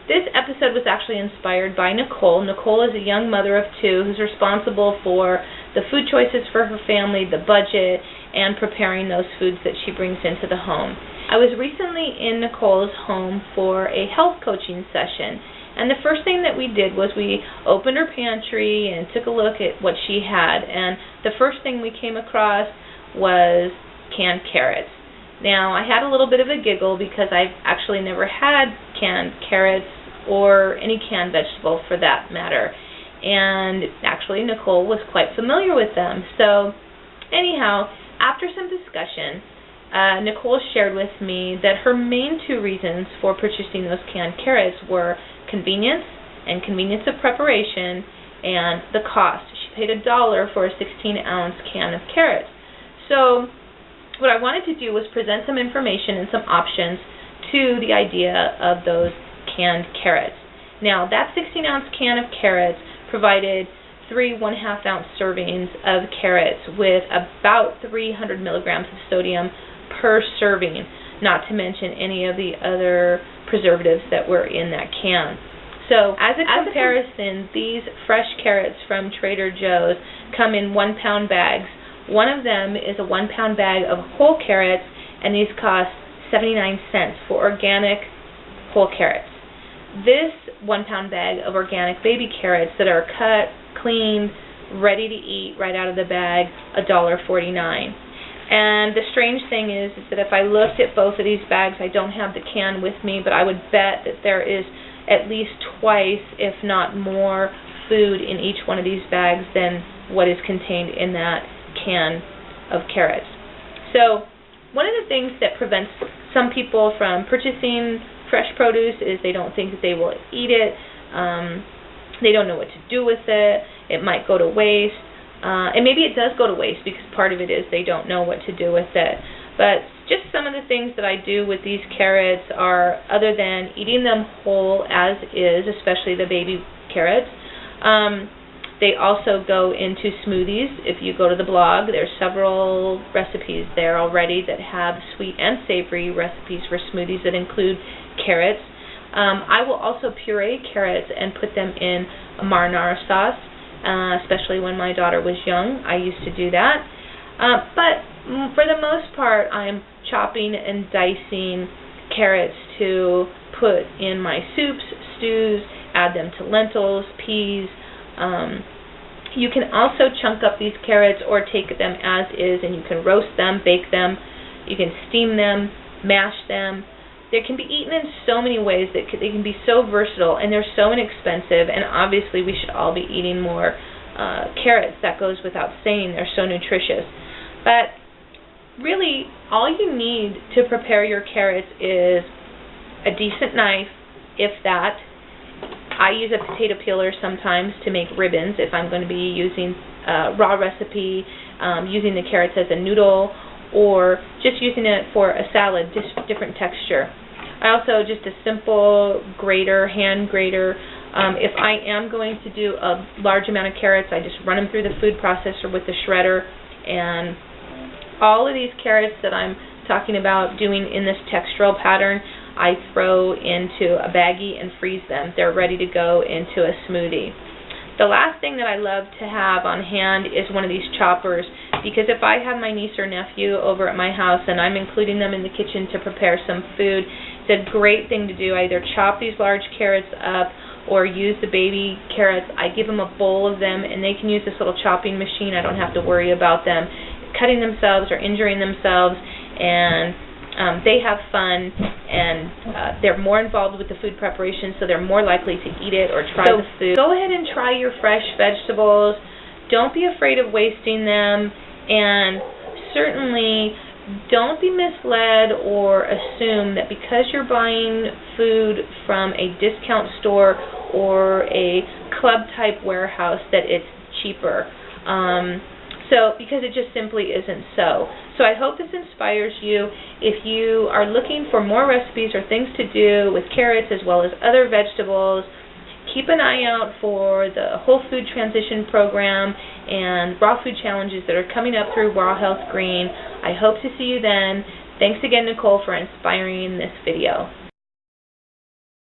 This episode was actually inspired by Nicole. Nicole is a young mother of two who's responsible for the food choices for her family, the budget, and preparing those foods that she brings into the home. I was recently in Nicole's home for a health coaching session, and the first thing that we did was we opened her pantry and took a look at what she had, and the first thing we came across was canned carrots. Now, I had a little bit of a giggle because I've actually never had canned carrots or any canned vegetable for that matter, and actually Nicole was quite familiar with them. So anyhow, after some discussion, Nicole shared with me that her main two reasons for purchasing those canned carrots were convenience and convenience of preparation and the cost. She paid $1 for a 16-ounce can of carrots. So what I wanted to do was present some information and some options to the idea of those canned carrots. Now, that 16-ounce can of carrots provided 3 1/2-ounce servings of carrots with about 300 milligrams of sodium per serving, not to mention any of the other preservatives that were in that can. So, as a comparison, these fresh carrots from Trader Joe's come in 1-pound bags. One of them is a 1-pound bag of whole carrots, and these cost 79 cents for organic whole carrots. This 1-pound bag of organic baby carrots that are cut, cleaned, ready to eat right out of the bag, $1.49. And the strange thing is that if I looked at both of these bags, I don't have the can with me, but I would bet that there is at least twice, if not more, food in each one of these bags than what is contained in that can of carrots. So one of the things that prevents some people from purchasing fresh produce is they don't think that they will eat it. They don't know what to do with it. It might go to waste. And maybe it does go to waste because part of it is they don't know what to do with it. But just some of the things that I do with these carrots are, other than eating them whole as is, especially the baby carrots, they also go into smoothies. If you go to the blog, there's several recipes there already that have sweet and savory recipes for smoothies that include carrots. I will also puree carrots and put them in a marinara sauce, especially when my daughter was young. I used to do that. But for the most part, I'm chopping and dicing carrots to put in my soups, stews, add them to lentils, peas. You can also chunk up these carrots or take them as is, and you can roast them, bake them, you can steam them, mash them. They can be eaten in so many ways that they can be so versatile, and they're so inexpensive, and obviously we should all be eating more carrots. That goes without saying. They're so nutritious. But really, all you need to prepare your carrots is a decent knife, if that. I use a potato peeler sometimes to make ribbons if I'm going to be using a raw recipe, using the carrots as a noodle, or just using it for a salad, just different texture. I also, just a simple grater, hand grater. If I am going to do a large amount of carrots, I just run them through the food processor with the shredder, and all of these carrots that I'm talking about doing in this textural pattern, I throw into a baggie and freeze them. They're ready to go into a smoothie. The last thing that I love to have on hand is one of these choppers, because if I have my niece or nephew over at my house and I'm including them in the kitchen to prepare some food, it's a great thing to do. I either chop these large carrots up or use the baby carrots. I give them a bowl of them, and they can use this little chopping machine. I don't have to worry about them cutting themselves or injuring themselves, and they have fun, and they're more involved with the food preparation, so they're more likely to eat it or try the food. Go ahead and try your fresh vegetables. Don't be afraid of wasting them, and certainly don't be misled or assume that because you're buying food from a discount store or a club-type warehouse that it's cheaper. Because it just simply isn't so. So I hope this inspires you. If you are looking for more recipes or things to do with carrots as well as other vegetables, keep an eye out for the Whole Food Transition Program and raw food challenges that are coming up through Raw Health Green. I hope to see you then. Thanks again, Nicole, for inspiring this video.